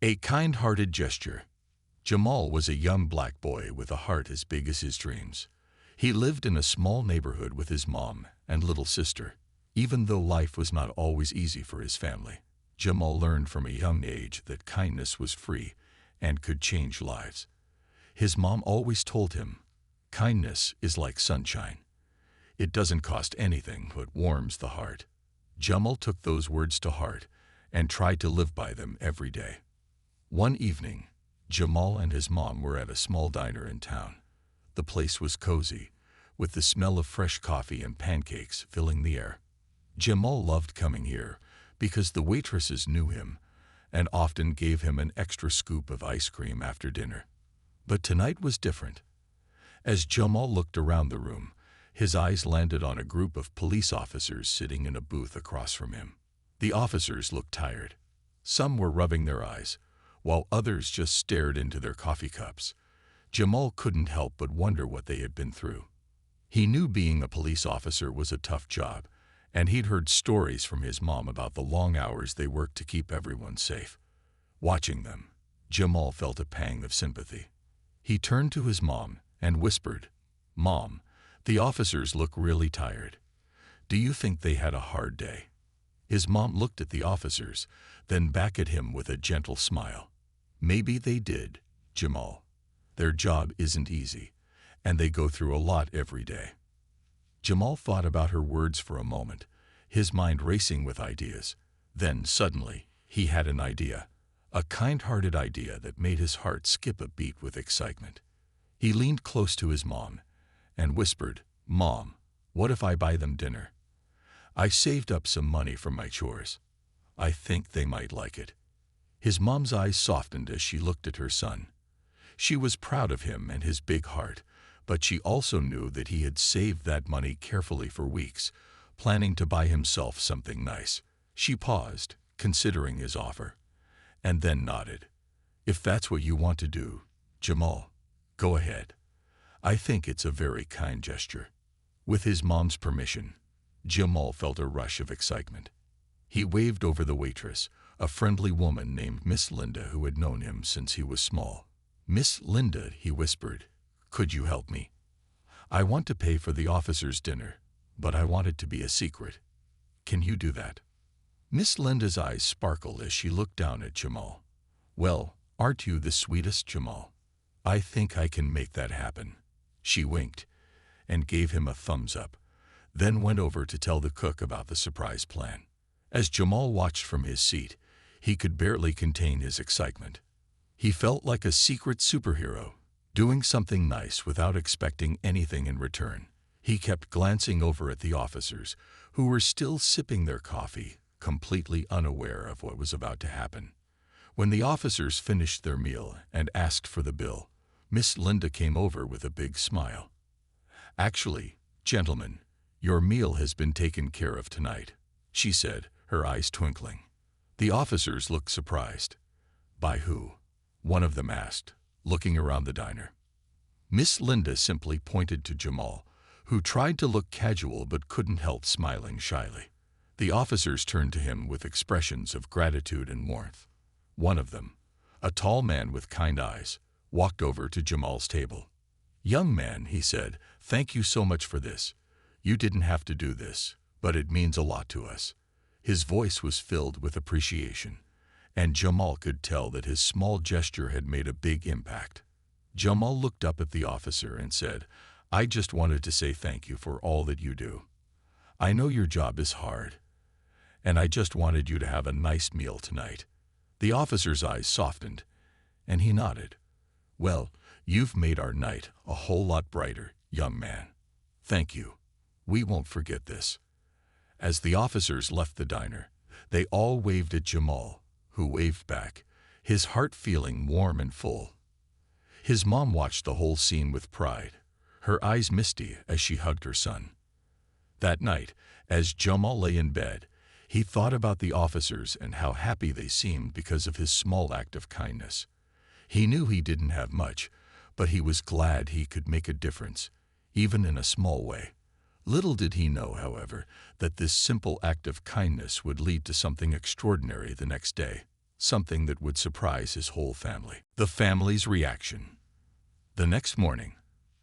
A kind-hearted gesture. Jamal was a young black boy with a heart as big as his dreams. He lived in a small neighborhood with his mom and little sister. Even though life was not always easy for his family, Jamal learned from a young age that kindness was free and could change lives. His mom always told him, "Kindness is like sunshine. It doesn't cost anything but warms the heart." Jamal took those words to heart and tried to live by them every day. One evening, Jamal and his mom were at a small diner in town. The place was cozy, with the smell of fresh coffee and pancakes filling the air. Jamal loved coming here because the waitresses knew him and often gave him an extra scoop of ice cream after dinner. But tonight was different. As Jamal looked around the room, his eyes landed on a group of police officers sitting in a booth across from him. The officers looked tired. Some were rubbing their eyes, while others just stared into their coffee cups. Jamal couldn't help but wonder what they had been through. He knew being a police officer was a tough job, and he'd heard stories from his mom about the long hours they worked to keep everyone safe. Watching them, Jamal felt a pang of sympathy. He turned to his mom and whispered, "Mom, the officers look really tired. Do you think they had a hard day?" His mom looked at the officers, then back at him with a gentle smile. "Maybe they did, Jamal. Their job isn't easy, and they go through a lot every day." Jamal thought about her words for a moment, his mind racing with ideas. Then, suddenly, he had an idea, a kind-hearted idea that made his heart skip a beat with excitement. He leaned close to his mom and whispered, "Mom, what if I buy them dinner? I saved up some money from my chores. I think they might like it." His mom's eyes softened as she looked at her son. She was proud of him and his big heart, but she also knew that he had saved that money carefully for weeks, planning to buy himself something nice. She paused, considering his offer, and then nodded. "If that's what you want to do, Jamal, go ahead. I think it's a very kind gesture." With his mom's permission, Jamal felt a rush of excitement. He waved over the waitress, a friendly woman named Miss Linda who had known him since he was small. "Miss Linda," he whispered, "could you help me? I want to pay for the officers' dinner, but I want it to be a secret. Can you do that?" Miss Linda's eyes sparkled as she looked down at Jamal. "Well, aren't you the sweetest, Jamal? I think I can make that happen." She winked and gave him a thumbs up, then went over to tell the cook about the surprise plan. As Jamal watched from his seat, he could barely contain his excitement. He felt like a secret superhero, doing something nice without expecting anything in return. He kept glancing over at the officers, who were still sipping their coffee, completely unaware of what was about to happen. When the officers finished their meal and asked for the bill, Miss Linda came over with a big smile. "Actually, gentlemen, your meal has been taken care of tonight," she said, her eyes twinkling. The officers looked surprised. "By who?" one of them asked, looking around the diner. Miss Linda simply pointed to Jamal, who tried to look casual but couldn't help smiling shyly. The officers turned to him with expressions of gratitude and warmth. One of them, a tall man with kind eyes, walked over to Jamal's table. "Young man," he said, "thank you so much for this. You didn't have to do this, but it means a lot to us." His voice was filled with appreciation, and Jamal could tell that his small gesture had made a big impact. Jamal looked up at the officer and said, "I just wanted to say thank you for all that you do. I know your job is hard, and I just wanted you to have a nice meal tonight." The officer's eyes softened, and he nodded. "Well, you've made our night a whole lot brighter, young man. Thank you. We won't forget this." As the officers left the diner, they all waved at Jamal, who waved back, his heart feeling warm and full. His mom watched the whole scene with pride, her eyes misty as she hugged her son. That night, as Jamal lay in bed, he thought about the officers and how happy they seemed because of his small act of kindness. He knew he didn't have much, but he was glad he could make a difference, even in a small way. Little did he know, however, that this simple act of kindness would lead to something extraordinary the next day. something that would surprise his whole family. The family's reaction. The next morning,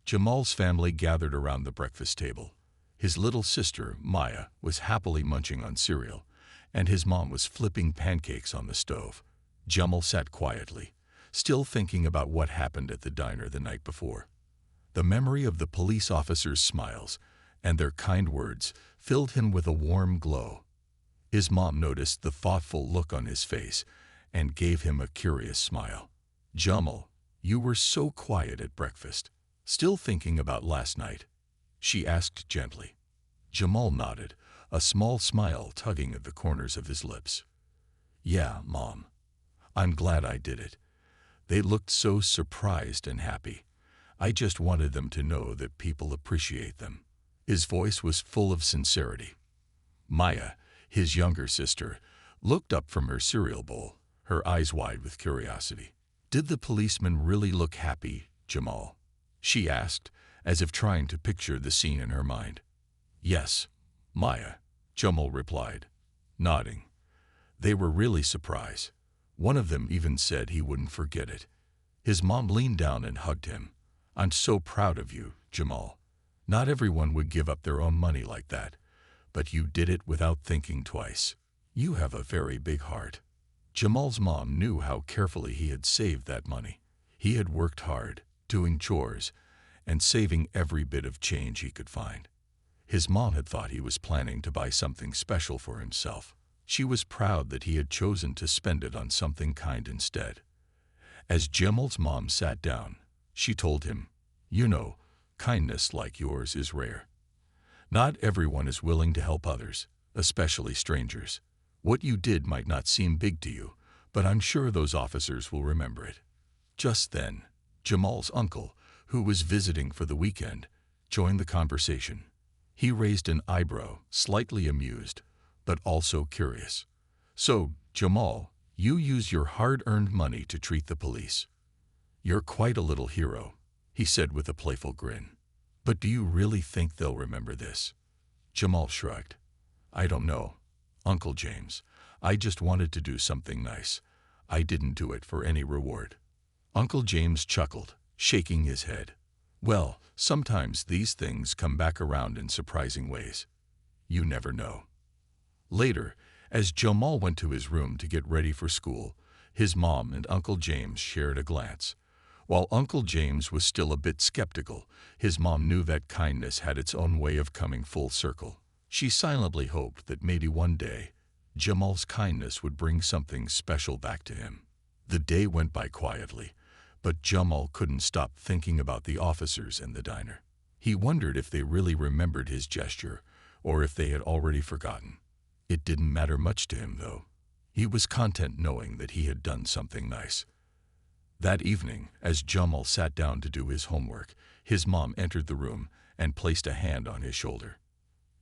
Jamal's family gathered around the breakfast table. His little sister, Maya, was happily munching on cereal, and his mom was flipping pancakes on the stove. Jamal sat quietly, still thinking about what happened at the diner the night before. The memory of the police officers' smiles and their kind words filled him with a warm glow. His mom noticed the thoughtful look on his face and gave him a curious smile. "Jamal, you were so quiet at breakfast. Still thinking about last night?" she asked gently. Jamal nodded, a small smile tugging at the corners of his lips. "Yeah, Mom. I'm glad I did it. They looked so surprised and happy. I just wanted them to know that people appreciate them." His voice was full of sincerity. Maya, his younger sister, looked up from her cereal bowl, her eyes wide with curiosity. "Did the policeman really look happy, Jamal?" she asked, as if trying to picture the scene in her mind. "Yes, Maya," Jamal replied, nodding. "They were really surprised. One of them even said he wouldn't forget it." His mom leaned down and hugged him. "I'm so proud of you, Jamal. Not everyone would give up their own money like that, but you did it without thinking twice. You have a very big heart." Jamal's mom knew how carefully he had saved that money. He had worked hard, doing chores, and saving every bit of change he could find. His mom had thought he was planning to buy something special for himself. She was proud that he had chosen to spend it on something kind instead. As Jamal's mom sat down, she told him, "You know, kindness like yours is rare. Not everyone is willing to help others, especially strangers. What you did might not seem big to you, but I'm sure those officers will remember it." Just then, Jamal's uncle, who was visiting for the weekend, joined the conversation. He raised an eyebrow, slightly amused, but also curious. "So, Jamal, you use your hard-earned money to treat the police. You're quite a little hero," he said with a playful grin. "But do you really think they'll remember this?" Jamal shrugged. "I don't know, Uncle James. I just wanted to do something nice. I didn't do it for any reward." Uncle James chuckled, shaking his head. "Well, sometimes these things come back around in surprising ways. You never know." Later, as Jamal went to his room to get ready for school, his mom and Uncle James shared a glance. While Uncle James was still a bit skeptical, his mom knew that kindness had its own way of coming full circle. She silently hoped that maybe one day, Jamal's kindness would bring something special back to him. The day went by quietly, but Jamal couldn't stop thinking about the officers in the diner. He wondered if they really remembered his gesture, or if they had already forgotten. It didn't matter much to him, though. He was content knowing that he had done something nice. That evening, as Jamal sat down to do his homework, his mom entered the room and placed a hand on his shoulder.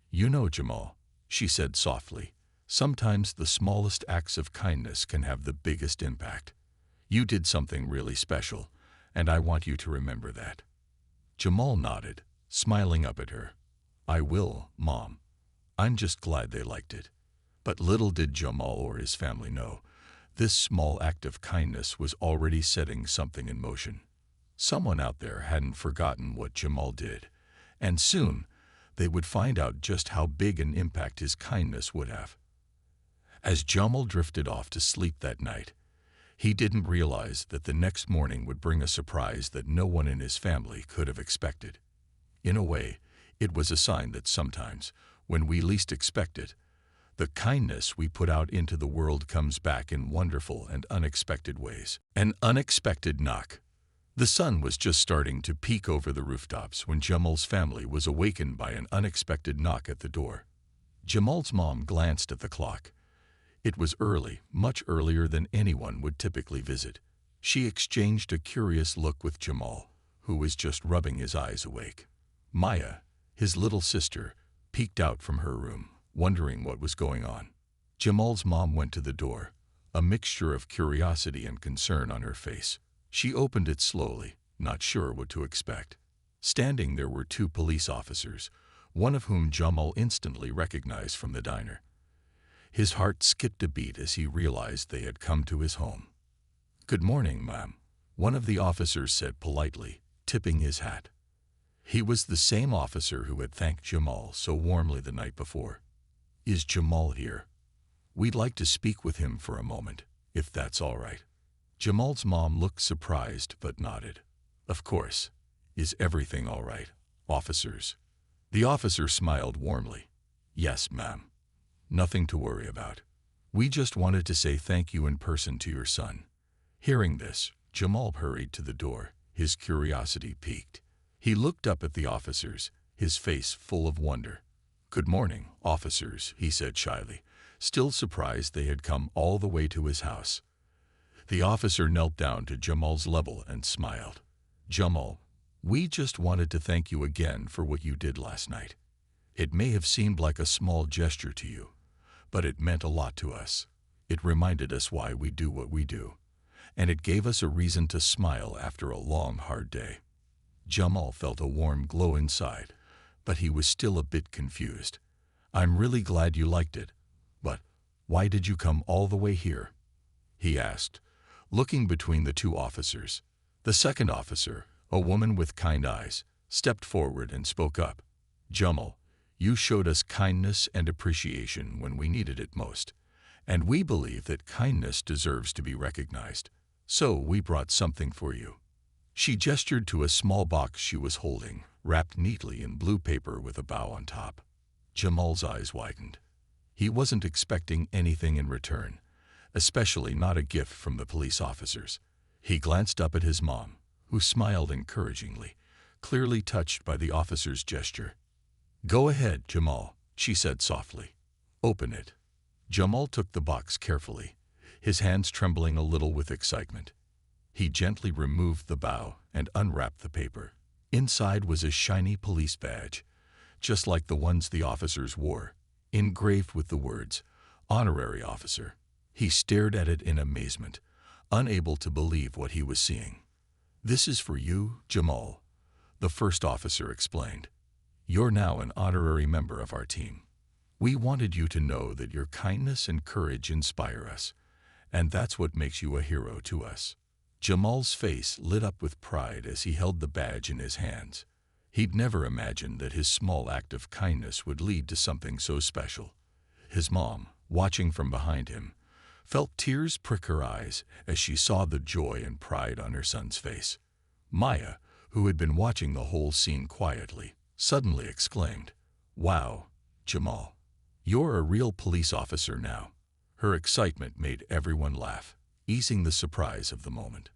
"You know, Jamal," she said softly, "sometimes the smallest acts of kindness can have the biggest impact. You did something really special, and I want you to remember that." Jamal nodded, smiling up at her. "I will, Mom. I'm just glad they liked it." But little did Jamal or his family know, this small act of kindness was already setting something in motion. Someone out there hadn't forgotten what Jamal did, and soon they would find out just how big an impact his kindness would have. As Jamal drifted off to sleep that night, he didn't realize that the next morning would bring a surprise that no one in his family could have expected. In a way, it was a sign that sometimes, when we least expect it, the kindness we put out into the world comes back in wonderful and unexpected ways. An unexpected knock. The sun was just starting to peek over the rooftops when Jamal's family was awakened by an unexpected knock at the door. Jamal's mom glanced at the clock. It was early, much earlier than anyone would typically visit. She exchanged a curious look with Jamal, who was just rubbing his eyes awake. Maya, his little sister, peeked out from her room, wondering what was going on. Jamal's mom went to the door, a mixture of curiosity and concern on her face. She opened it slowly, not sure what to expect. Standing there were two police officers, one of whom Jamal instantly recognized from the diner. His heart skipped a beat as he realized they had come to his home. "Good morning, ma'am," one of the officers said politely, tipping his hat. He was the same officer who had thanked Jamal so warmly the night before. "Is Jamal here? We'd like to speak with him for a moment, if that's all right." Jamal's mom looked surprised but nodded. "Of course. Is everything all right, officers?" The officer smiled warmly. "Yes, ma'am. Nothing to worry about. We just wanted to say thank you in person to your son." Hearing this, Jamal hurried to the door, his curiosity piqued. He looked up at the officers, his face full of wonder. "Good morning, officers," he said shyly, still surprised they had come all the way to his house. The officer knelt down to Jamal's level and smiled. "Jamal, we just wanted to thank you again for what you did last night. It may have seemed like a small gesture to you, but it meant a lot to us. It reminded us why we do what we do, and it gave us a reason to smile after a long, hard day." Jamal felt a warm glow inside, but he was still a bit confused. "I'm really glad you liked it, but why did you come all the way here?" he asked, looking between the two officers. The second officer, a woman with kind eyes, stepped forward and spoke up. "Jamal, you showed us kindness and appreciation when we needed it most, and we believe that kindness deserves to be recognized. So we brought something for you." She gestured to a small box she was holding, wrapped neatly in blue paper with a bow on top. Jamal's eyes widened. He wasn't expecting anything in return, especially not a gift from the police officers. He glanced up at his mom, who smiled encouragingly, clearly touched by the officer's gesture. "Go ahead, Jamal," she said softly. "Open it." Jamal took the box carefully, his hands trembling a little with excitement. He gently removed the bow and unwrapped the paper. Inside was a shiny police badge, just like the ones the officers wore, engraved with the words, "Honorary Officer." He stared at it in amazement, unable to believe what he was seeing. "This is for you, Jamal," the first officer explained. "You're now an honorary member of our team. We wanted you to know that your kindness and courage inspire us, and that's what makes you a hero to us." Jamal's face lit up with pride as he held the badge in his hands. He'd never imagined that his small act of kindness would lead to something so special. His mom, watching from behind him, felt tears prick her eyes as she saw the joy and pride on her son's face. Maya, who had been watching the whole scene quietly, suddenly exclaimed, "Wow, Jamal, you're a real police officer now." Her excitement made everyone laugh, easing the surprise of the moment.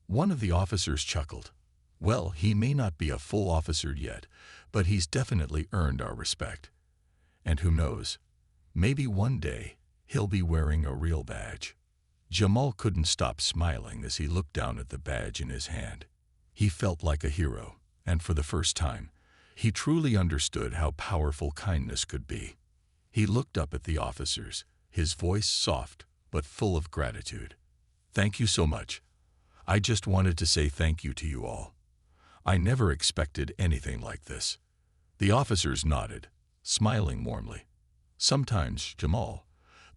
One of the officers chuckled. "Well, he may not be a full officer yet, but he's definitely earned our respect. And who knows, maybe one day he'll be wearing a real badge." Jamal couldn't stop smiling as he looked down at the badge in his hand. He felt like a hero, and for the first time, he truly understood how powerful kindness could be. He looked up at the officers, his voice soft but full of gratitude. "Thank you so much. I just wanted to say thank you to you all. I never expected anything like this." The officers nodded, smiling warmly. "Sometimes, Jamal,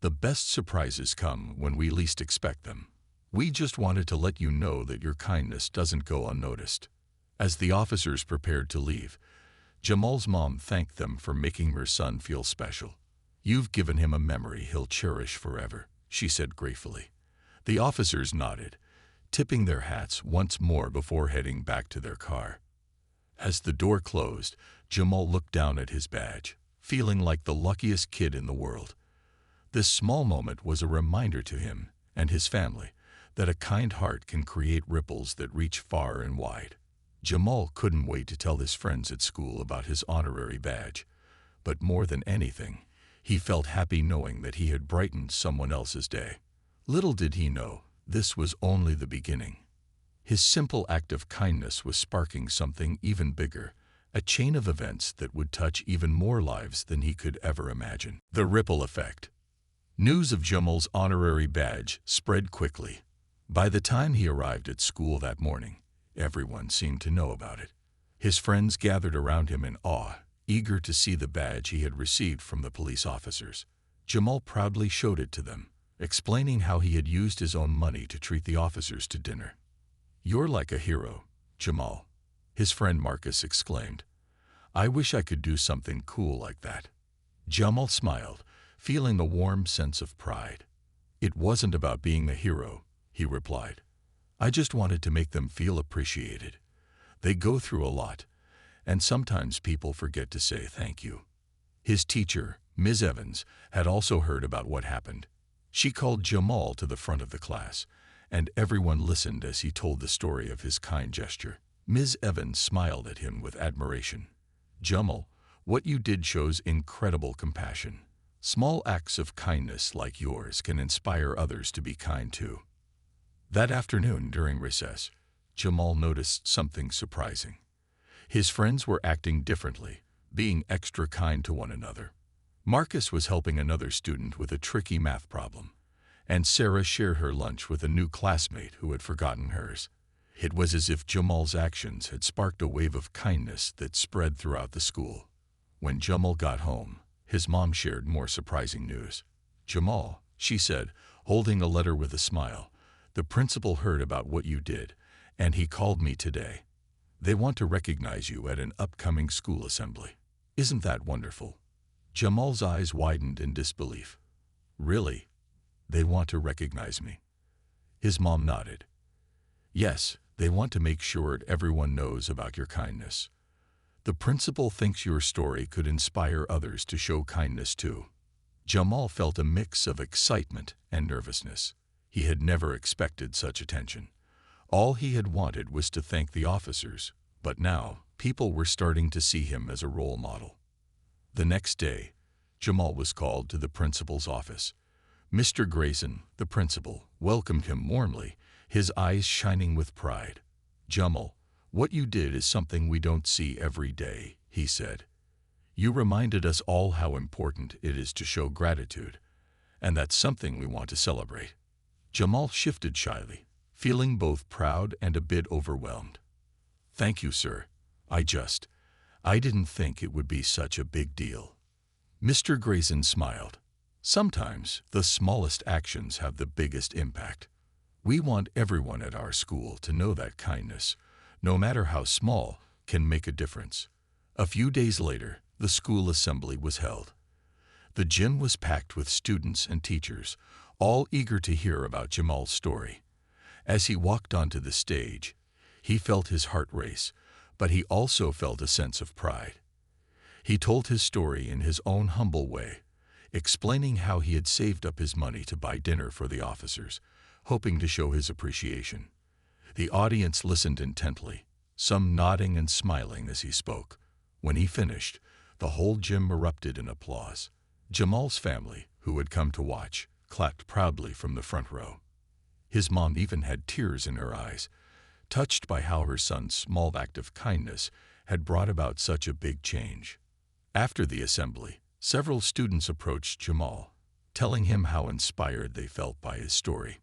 the best surprises come when we least expect them. We just wanted to let you know that your kindness doesn't go unnoticed." As the officers prepared to leave, Jamal's mom thanked them for making her son feel special. "You've given him a memory he'll cherish forever," she said gratefully. The officers nodded, tipping their hats once more before heading back to their car. As the door closed, Jamal looked down at his badge, feeling like the luckiest kid in the world. This small moment was a reminder to him and his family that a kind heart can create ripples that reach far and wide. Jamal couldn't wait to tell his friends at school about his honorary badge, but more than anything, he felt happy knowing that he had brightened someone else's day. Little did he know, this was only the beginning. His simple act of kindness was sparking something even bigger, a chain of events that would touch even more lives than he could ever imagine. The ripple effect. News of Jamal's honorary badge spread quickly. By the time he arrived at school that morning, everyone seemed to know about it. His friends gathered around him in awe, eager to see the badge he had received from the police officers. Jamal proudly showed it to them, explaining how he had used his own money to treat the officers to dinner. "You're like a hero, Jamal," his friend Marcus exclaimed. "I wish I could do something cool like that." Jamal smiled, feeling a warm sense of pride. "It wasn't about being a hero," he replied. "I just wanted to make them feel appreciated. They go through a lot, and sometimes people forget to say thank you." His teacher, Ms. Evans, had also heard about what happened. She called Jamal to the front of the class, and everyone listened as he told the story of his kind gesture. Ms. Evans smiled at him with admiration. "Jamal, what you did shows incredible compassion. Small acts of kindness like yours can inspire others to be kind too." That afternoon during recess, Jamal noticed something surprising. His friends were acting differently, being extra kind to one another. Marcus was helping another student with a tricky math problem, and Sarah shared her lunch with a new classmate who had forgotten hers. It was as if Jamal's actions had sparked a wave of kindness that spread throughout the school. When Jamal got home, his mom shared more surprising news. "Jamal," she said, holding a letter with a smile, "the principal heard about what you did, and he called me today. They want to recognize you at an upcoming school assembly." "Isn't that wonderful?" Jamal's eyes widened in disbelief. "Really? They want to recognize me?" His mom nodded. "Yes, they want to make sure everyone knows about your kindness. The principal thinks your story could inspire others to show kindness too." Jamal felt a mix of excitement and nervousness. He had never expected such attention. All he had wanted was to thank the officers, but now people were starting to see him as a role model. The next day, Jamal was called to the principal's office. Mr. Grayson, the principal, welcomed him warmly, his eyes shining with pride. "Jamal, what you did is something we don't see every day," he said. "You reminded us all how important it is to show gratitude, and that's something we want to celebrate." Jamal shifted shyly, feeling both proud and a bit overwhelmed. "Thank you, sir. I didn't think it would be such a big deal." Mr. Grayson smiled. "Sometimes the smallest actions have the biggest impact. We want everyone at our school to know that kindness, no matter how small, can make a difference." A few days later, the school assembly was held. The gym was packed with students and teachers, all eager to hear about Jamal's story. As he walked onto the stage, he felt his heart race, but he also felt a sense of pride. He told his story in his own humble way, explaining how he had saved up his money to buy dinner for the officers, hoping to show his appreciation. The audience listened intently, some nodding and smiling as he spoke. When he finished, the whole gym erupted in applause. Jamal's family, who had come to watch, clapped proudly from the front row. His mom even had tears in her eyes, touched by how her son's small act of kindness had brought about such a big change. After the assembly, several students approached Jamal, telling him how inspired they felt by his story.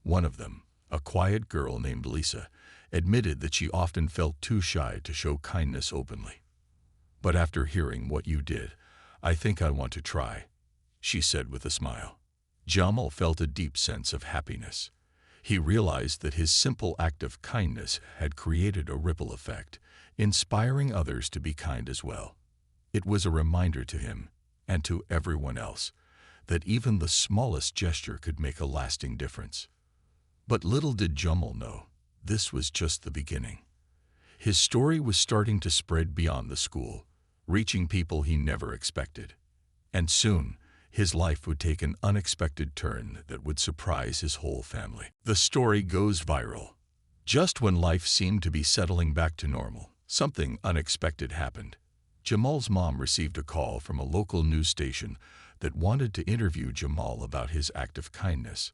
One of them, a quiet girl named Lisa, admitted that she often felt too shy to show kindness openly. "But after hearing what you did, I think I want to try," she said with a smile. Jamal felt a deep sense of happiness. He realized that his simple act of kindness had created a ripple effect, inspiring others to be kind as well. It was a reminder to him, and to everyone else, that even the smallest gesture could make a lasting difference. But little did Jamal know, this was just the beginning. His story was starting to spread beyond the school, reaching people he never expected. And soon, his life would take an unexpected turn that would surprise his whole family. The story goes viral. Just when life seemed to be settling back to normal, something unexpected happened. Jamal's mom received a call from a local news station that wanted to interview Jamal about his act of kindness.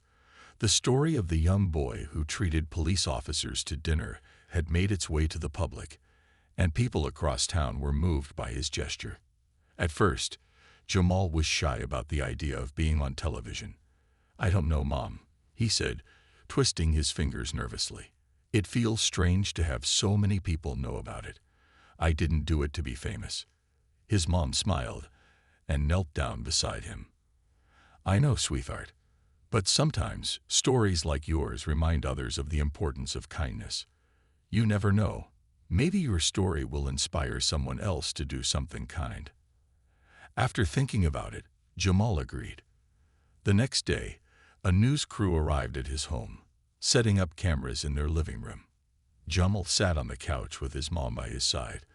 The story of the young boy who treated police officers to dinner had made its way to the public, and people across town were moved by his gesture. At first, Jamal was shy about the idea of being on television. "I don't know, Mom," he said, twisting his fingers nervously. "It feels strange to have so many people know about it. I didn't do it to be famous." His mom smiled and knelt down beside him. I know, sweetheart. But sometimes, stories like yours remind others of the importance of kindness. You never know. Maybe your story will inspire someone else to do something kind. After thinking about it, Jamal agreed. The next day, a news crew arrived at his home, setting up cameras in their living room. Jamal sat on the couch with his mom by his side,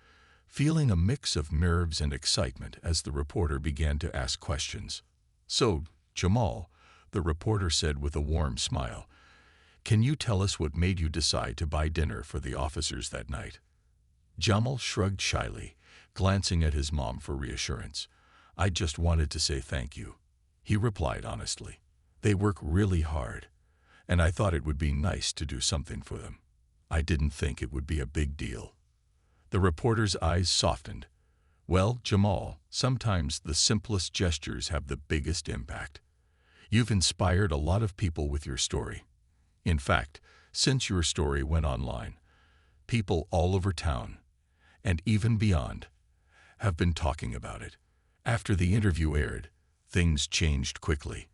feeling a mix of nerves and excitement as the reporter began to ask questions. "So, Jamal," the reporter said with a warm smile, "can you tell us what made you decide to buy dinner for the officers that night?" Jamal shrugged shyly, glancing at his mom for reassurance. "I just wanted to say thank you," he replied honestly. "They work really hard, and I thought it would be nice to do something for them. I didn't think it would be a big deal." The reporter's eyes softened. "Well, Jamal, sometimes the simplest gestures have the biggest impact. You've inspired a lot of people with your story. In fact, since your story went online, people all over town, and even beyond, have been talking about it." After the interview aired, things changed quickly.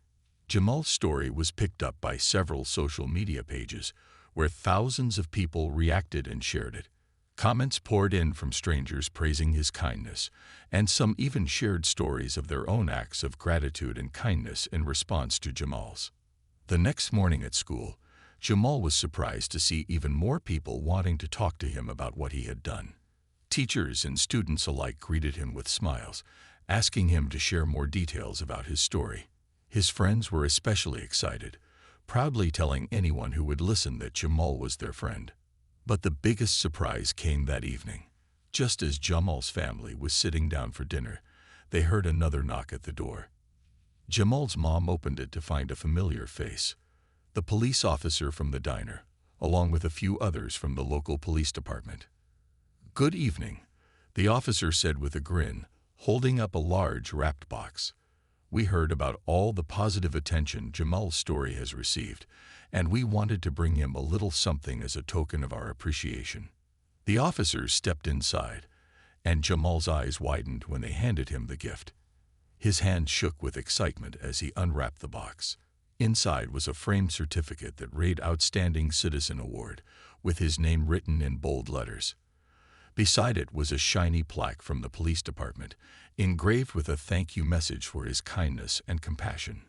Jamal's story was picked up by several social media pages, where thousands of people reacted and shared it. Comments poured in from strangers praising his kindness, and some even shared stories of their own acts of gratitude and kindness in response to Jamal's. The next morning at school, Jamal was surprised to see even more people wanting to talk to him about what he had done. Teachers and students alike greeted him with smiles, asking him to share more details about his story. His friends were especially excited, proudly telling anyone who would listen that Jamal was their friend. But the biggest surprise came that evening. Just as Jamal's family was sitting down for dinner, they heard another knock at the door. Jamal's mom opened it to find a familiar face, the police officer from the diner, along with a few others from the local police department. "Good evening," the officer said with a grin, holding up a large wrapped box. "We heard about all the positive attention Jamal's story has received, and we wanted to bring him a little something as a token of our appreciation." The officers stepped inside, and Jamal's eyes widened when they handed him the gift. His hand shook with excitement as he unwrapped the box. Inside was a framed certificate that read Outstanding Citizen Award, with his name written in bold letters. Beside it was a shiny plaque from the police department, engraved with a thank you message for his kindness and compassion.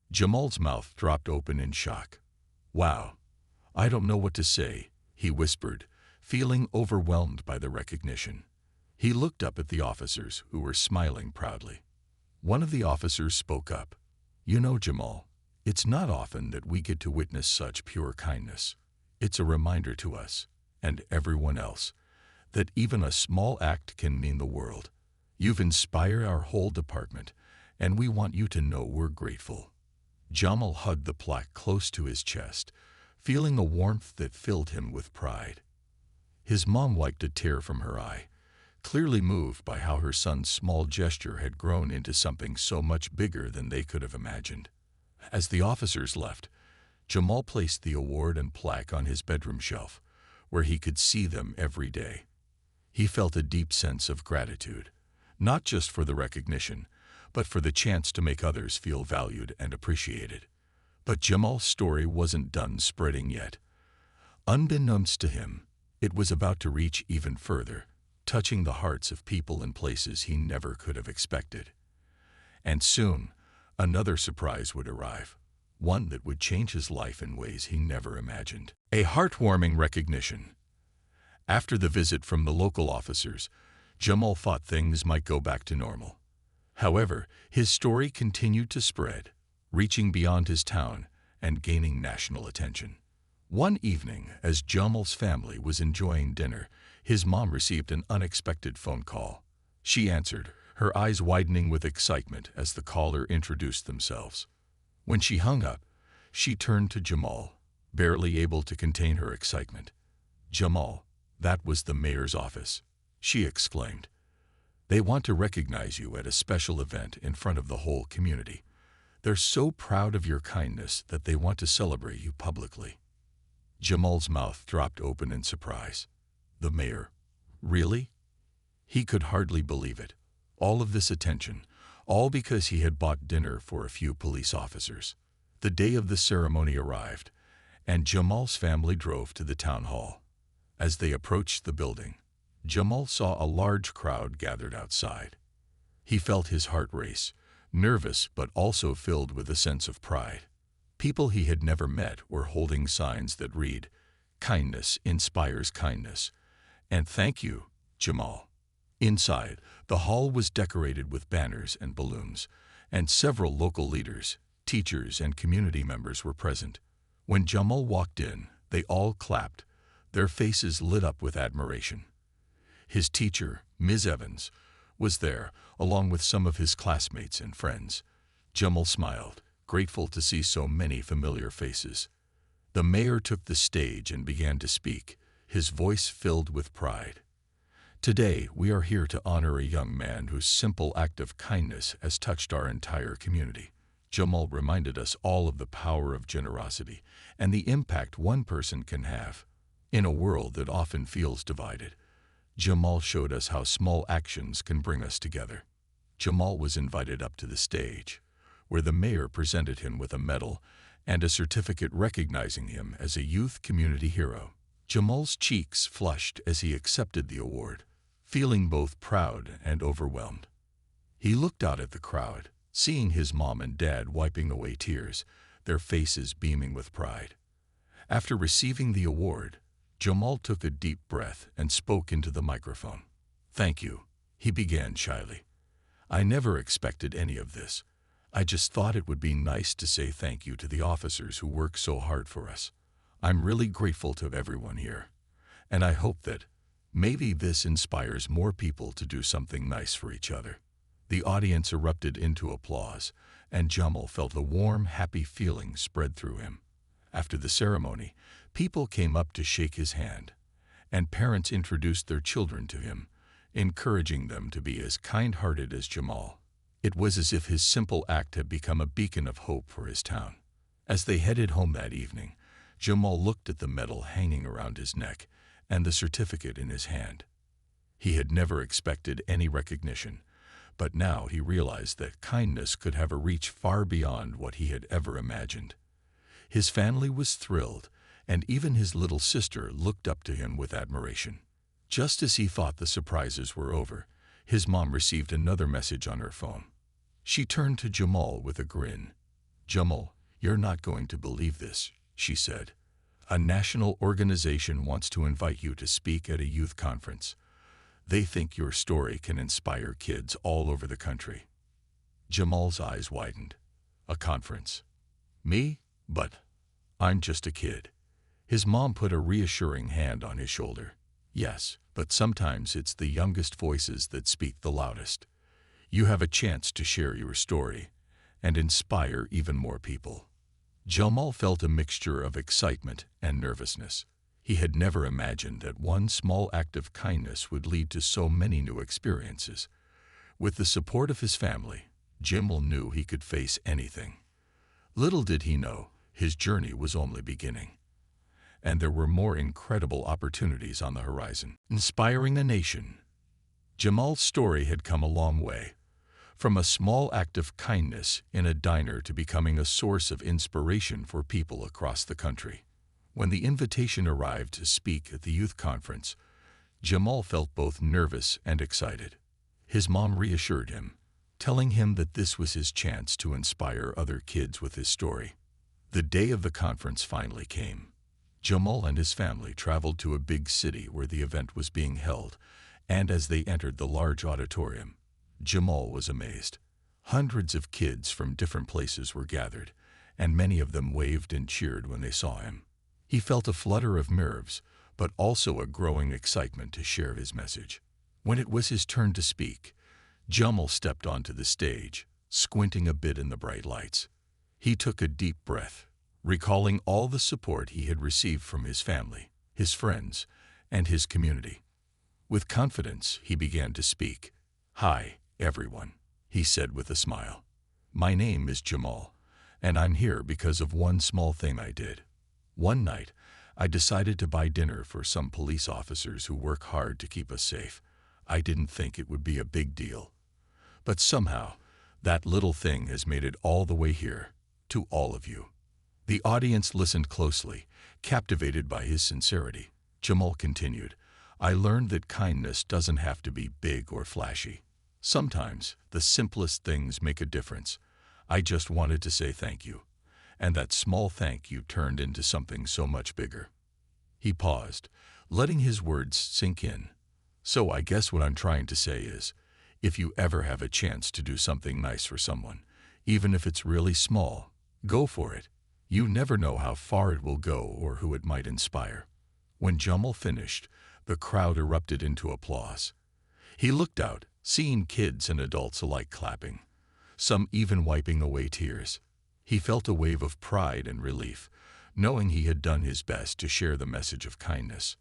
Jamal's mouth dropped open in shock. "Wow, I don't know what to say," he whispered, feeling overwhelmed by the recognition. He looked up at the officers, who were smiling proudly. One of the officers spoke up. "You know, Jamal, it's not often that we get to witness such pure kindness. It's a reminder to us, and everyone else, that even a small act can mean the world. You've inspired our whole department, and we want you to know we're grateful." Jamal hugged the plaque close to his chest, feeling a warmth that filled him with pride. His mom wiped a tear from her eye, clearly moved by how her son's small gesture had grown into something so much bigger than they could have imagined. As the officers left, Jamal placed the award and plaque on his bedroom shelf, where he could see them every day. He felt a deep sense of gratitude, not just for the recognition, but for the chance to make others feel valued and appreciated. But Jamal's story wasn't done spreading yet. Unbeknownst to him, it was about to reach even further, touching the hearts of people in places he never could have expected. And soon, another surprise would arrive, one that would change his life in ways he never imagined. A heartwarming recognition. After the visit from the local officers, Jamal thought things might go back to normal. However, his story continued to spread, reaching beyond his town and gaining national attention. One evening, as Jamal's family was enjoying dinner, his mom received an unexpected phone call. She answered, her eyes widening with excitement as the caller introduced themselves. When she hung up, she turned to Jamal, barely able to contain her excitement. "Jamal, that was the mayor's office," she exclaimed. "They want to recognize you at a special event in front of the whole community. They're so proud of your kindness that they want to celebrate you publicly." Jamal's mouth dropped open in surprise. The mayor? Really? He could hardly believe it. All of this attention, all because he had bought dinner for a few police officers. The day of the ceremony arrived, and Jamal's family drove to the town hall. As they approached the building, Jamal saw a large crowd gathered outside. He felt his heart race, nervous but also filled with a sense of pride. People he had never met were holding signs that read, "Kindness inspires kindness," and "Thank you, Jamal." Inside, the hall was decorated with banners and balloons, and several local leaders, teachers, and community members were present. When Jamal walked in, they all clapped, their faces lit up with admiration. His teacher, Ms. Evans, was there, along with some of his classmates and friends. Jamal smiled, grateful to see so many familiar faces. The mayor took the stage and began to speak, his voice filled with pride. "Today, we are here to honor a young man whose simple act of kindness has touched our entire community." Jamal reminded us all of the power of generosity and the impact one person can have. In a world that often feels divided, Jamal showed us how small actions can bring us together. Jamal was invited up to the stage, where the mayor presented him with a medal and a certificate recognizing him as a youth community hero. Jamal's cheeks flushed as he accepted the award, feeling both proud and overwhelmed. He looked out at the crowd, seeing his mom and dad wiping away tears, their faces beaming with pride. After receiving the award, Jamal took a deep breath and spoke into the microphone. "Thank you," he began shyly. "I never expected any of this. I just thought it would be nice to say thank you to the officers who work so hard for us. I'm really grateful to everyone here, and I hope that maybe this inspires more people to do something nice for each other." The audience erupted into applause, and Jamal felt a warm, happy feeling spread through him. After the ceremony, people came up to shake his hand, and parents introduced their children to him, encouraging them to be as kind-hearted as Jamal. It was as if his simple act had become a beacon of hope for his town. As they headed home that evening, Jamal looked at the medal hanging around his neck and the certificate in his hand. He had never expected any recognition, but now he realized that kindness could have a reach far beyond what he had ever imagined. His family was thrilled, and even his little sister looked up to him with admiration. Just as he thought the surprises were over, his mom received another message on her phone. She turned to Jamal with a grin. "Jamal, you're not going to believe this," she said. "A national organization wants to invite you to speak at a youth conference. They think your story can inspire kids all over the country." Jamal's eyes widened. "A conference? Me? But I'm just a kid." His mom put a reassuring hand on his shoulder. "Yes, but sometimes it's the youngest voices that speak the loudest. You have a chance to share your story and inspire even more people." Jamal felt a mixture of excitement and nervousness. He had never imagined that one small act of kindness would lead to so many new experiences. With the support of his family, Jamal knew he could face anything. Little did he know, his journey was only beginning, and there were more incredible opportunities on the horizon. Inspiring a nation. Jamal's story had come a long way, from a small act of kindness in a diner to becoming a source of inspiration for people across the country. When the invitation arrived to speak at the youth conference, Jamal felt both nervous and excited. His mom reassured him, telling him that this was his chance to inspire other kids with his story. The day of the conference finally came. Jamal and his family traveled to a big city where the event was being held, and as they entered the large auditorium, Jamal was amazed. Hundreds of kids from different places were gathered, and many of them waved and cheered when they saw him. He felt a flutter of nerves, but also a growing excitement to share his message. When it was his turn to speak, Jamal stepped onto the stage, squinting a bit in the bright lights. He took a deep breath, recalling all the support he had received from his family, his friends, and his community. With confidence, he began to speak. "Hi, everyone," he said with a smile. "My name is Jamal, and I'm here because of one small thing I did. One night, I decided to buy dinner for some police officers who work hard to keep us safe. I didn't think it would be a big deal. But somehow, That little thing has made it all the way here, to all of you." The audience listened closely, captivated by his sincerity. Jamal continued, "I learned that kindness doesn't have to be big or flashy. Sometimes the simplest things make a difference. I just wanted to say thank you. And that small thank you turned into something so much bigger." He paused, letting his words sink in. "So I guess what I'm trying to say is, if you ever have a chance to do something nice for someone, even if it's really small, go for it. You never know how far it will go or who it might inspire." When Jamal finished, the crowd erupted into applause. He looked out, seeing kids and adults alike clapping, some even wiping away tears. He felt a wave of pride and relief, knowing he had done his best to share the message of kindness.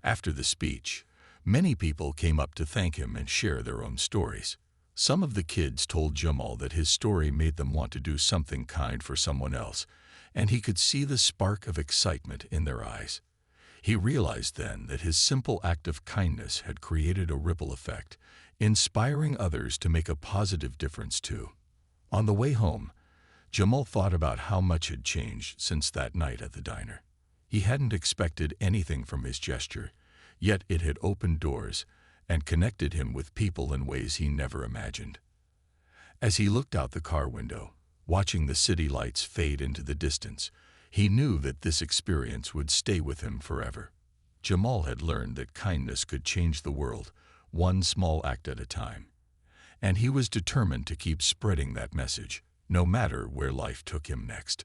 After the speech, many people came up to thank him and share their own stories. Some of the kids told Jamal that his story made them want to do something kind for someone else, and he could see the spark of excitement in their eyes. He realized then that his simple act of kindness had created a ripple effect, inspiring others to make a positive difference too. On the way home, Jamal thought about how much had changed since that night at the diner. He hadn't expected anything from his gesture, yet it had opened doors and connected him with people in ways he never imagined. As he looked out the car window, watching the city lights fade into the distance, he knew that this experience would stay with him forever. Jamal had learned that kindness could change the world, one small act at a time. And he was determined to keep spreading that message, no matter where life took him next.